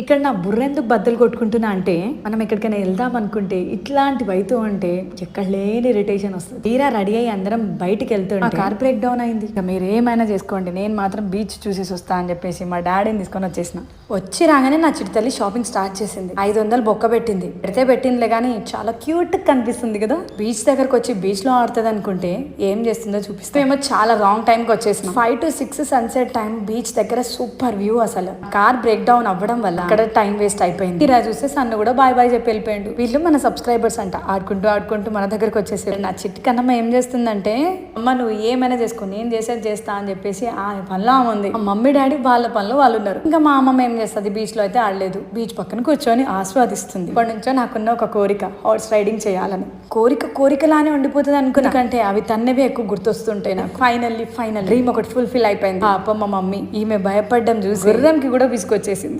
ఇక్కడ నా బుర్ర ఎందుకు బద్దలు కొట్టుకుంటున్నా అంటే మనం ఎక్కడికైనా వెళ్దాం అనుకుంటే ఇట్లాంటి వైతో అంటే ఎక్కడ లేని ఇరిటేషన్ వస్తుంది. తీరా రెడీ అయ్యి అందరం బయటికి వెళ్తుంటే కార్ బ్రేక్ డౌన్ అయింది. ఇక మీరు ఏమైనా చేసుకోండి, నేను మాత్రం బీచ్ చూసేసి వస్తా అని చెప్పేసి మా డాడీని తీసుకొని వచ్చేసిన. వచ్చి రాగానే నా చిట్టి తల్లి షాపింగ్ స్టార్ట్ చేసింది. 500 బొక్క పెట్టింది. పెట్టిందిలే కానీ చాలా క్యూట్ కనిపిస్తుంది కదా. బీచ్ దగ్గరకు వచ్చి బీచ్ లో ఆడుతుంది అనుకుంటే ఏం చేస్తుందో చూపిస్తే ఏమో చాలా రాంగ్ టైం కి వచ్చేసిన. 5 to 6 సన్సెట్ టైం బీచ్ దగ్గర సూపర్ వ్యూ. అసలు కార్ బ్రేక్ డౌన్ అవ్వడం వల్ల అక్కడ టైం వేస్ట్ అయిపోయింది. ఇలా చూస్తే సన్ను కూడా బాయ్ బాయ్ చెప్పి వెళ్ళిపోయాడు. వీళ్ళు మన సబ్స్క్రైబర్స్ అంట. ఆడుకుంటూ మన దగ్గరకు వచ్చేసారు. నా చిట్టి కన్నమ్మ ఏం చేస్తుందంటే, అమ్మ నువ్వు ఏమైనా చేసుకో, నేను చేసేది చేస్తా అని చెప్పేసి ఆ పనిలో ఉంది. మమ్మీ డాడీ వాళ్ళ పనిలో వాళ్ళు ఉన్నారు. ఇంకా మా అమ్మమ్మ ఏం చేస్తుంది, బీచ్ లో అయితే ఆడలేదు, బీచ్ పక్కన కూర్చొని ఆస్వాదిస్తుంది. ఇప్పటి నుంచో నాకున్న ఒక కోరిక హార్స్ రైడింగ్ చేయాలని. కోరికలానే ఉండిపోతుంది అనుకున్నా, కంటే అవి తన్నవే ఎక్కువ గుర్తొస్తుంటాయి నాకు. ఫైనల్ డ్రీమ్ ఒకటి ఫుల్ఫిల్ అయిపోయింది. పాప మా మమ్మీ ఈమె భయపడ్డం చూసి గుర్రంకి కూడా విసుకొచ్చేసింది.